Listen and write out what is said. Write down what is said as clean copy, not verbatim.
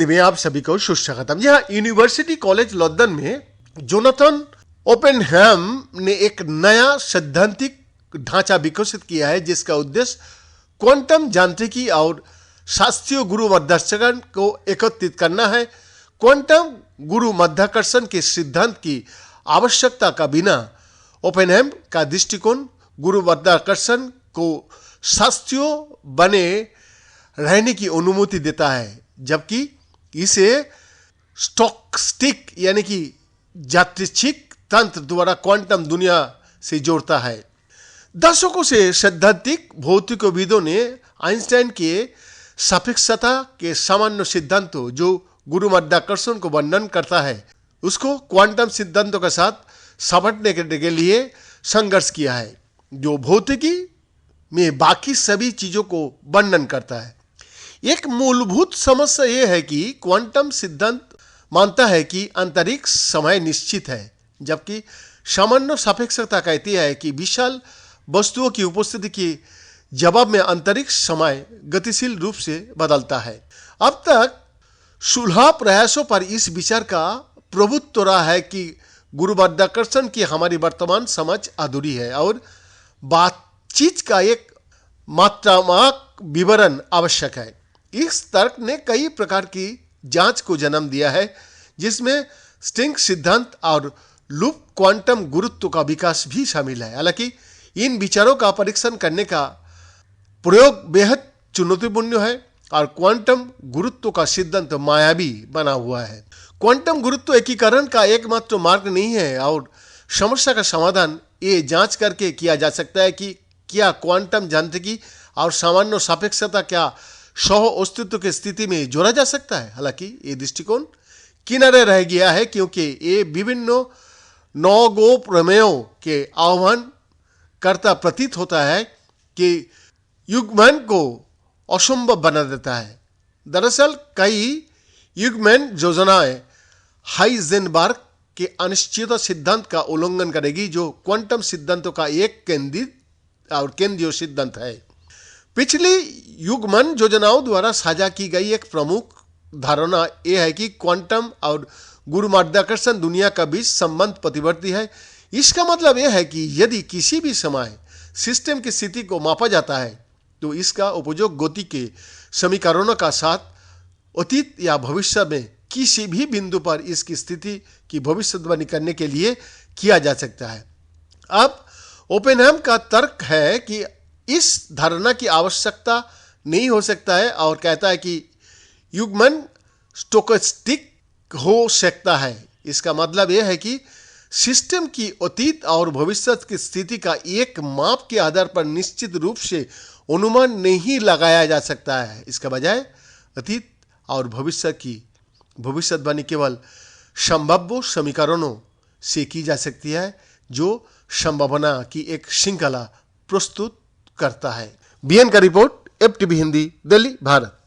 रोशनी में आप सभी को सुस्वागतम। जी हाँ, यूनिवर्सिटी कॉलेज लंदन में जोनाथन ओपेनहैम ने एक नया सैद्धांतिक ढांचा विकसित किया है जिसका उद्देश्य क्वांटम यांत्रिकी और शास्त्रीय गुरु मध्याकर्षण को एकत्रित करना है। क्वांटम गुरु मध्याकर्षण के सिद्धांत की आवश्यकता का बिना ओपेनहैम का दृष्टिकोण गुरु मध्याकर्षण को शास्त्रीय बने रहने की अनुमति देता है, जबकि इसे स्टोक्स्टिक यानी कि यादृच्छिक तंत्र द्वारा क्वांटम दुनिया से जोड़ता है। दशकों से सैद्धांतिक भौतिकविदों ने आइंस्टाइन के सापेक्षता के सामान्य सिद्धांतों जो गुरु मध्याकर्षण को वर्णन करता है उसको क्वांटम सिद्धांतों के साथ समेटने के लिए संघर्ष किया है, जो भौतिकी में बाकी सभी चीजों को वर्णन करता है। एक मूलभूत समस्या यह है कि क्वांटम सिद्धांत मानता है कि अंतरिक्ष समय निश्चित है, जबकि सामान्य सापेक्षता कहती है कि विशाल वस्तुओं की उपस्थिति के जवाब में अंतरिक्ष समय गतिशील रूप से बदलता है। अब तक सुलह प्रयासों पर इस विचार का प्रभुत्व रहा है कि गुरु मध्याकर्षण की हमारी वर्तमान समझ अधूरी है और बातचीत का एक मात्रात्मक विवरण आवश्यक है। इस तर्क ने कई प्रकार की जांच को जन्म दिया है, जिसमें स्ट्रिंग सिद्धांत और लूप क्वांटम गुरुत्व का विकास भी शामिल है। हालांकि इन विचारों का परीक्षण करने का प्रयोग बेहद चुनौतीपूर्ण है और क्वांटम गुरुत्व का सिद्धांत मायावी बना हुआ है। क्वांटम गुरुत्व एकीकरण का एकमात्र मार्ग नहीं है और समस्या का समाधान ये जांच करके किया जा सकता है कि क्या क्वांटम यांत्रिकी और सामान्य सापेक्षता क्या सह अस्तित्व की स्थिति में जोड़ा जा सकता है। हालांकि ये दृष्टिकोण किनारे रह गया है क्योंकि ये विभिन्न नौगो प्रमेयों के आह्वान करता प्रतीत होता है कि युग्मन को असंभव बना देता है। दरअसल कई युग्मन योजनाएं हाइजेनबर्ग के अनिश्चितता सिद्धांत का उल्लंघन करेगी, जो क्वांटम सिद्धांतों का एक केंद्रित और केंद्रीय सिद्धांत है। पिछली युग्मन योजनाओं द्वारा साझा की गई एक प्रमुख धारणा यह है कि क्वांटम और गुरु मध्याकर्षण दुनिया का बीच संबंध प्रतिवर्ती है। इसका मतलब यह है कि यदि किसी भी समय सिस्टम की स्थिति को मापा जाता है तो इसका उपयोग गति के समीकरणों का साथ अतीत या भविष्य में किसी भी बिंदु पर इसकी स्थिति की भविष्यवाणी करने के लिए किया जा सकता है। अब ओपेनहैम का तर्क है कि इस धारणा की आवश्यकता नहीं हो सकता है और कहता है कि युग्मन स्टोकेस्टिक हो सकता है। इसका मतलब यह है कि सिस्टम की अतीत और भविष्य की स्थिति का एक माप के आधार पर निश्चित रूप से अनुमान नहीं लगाया जा सकता है। इसके बजाय अतीत और भविष्य की भविष्यवाणी केवल संभाव्य समीकरणों से की जा सकती है, जो संभावना की एक श्रृंखला प्रस्तुत करता है। बीएन का रिपोर्ट, FTV हिंदी, दिल्ली, भारत।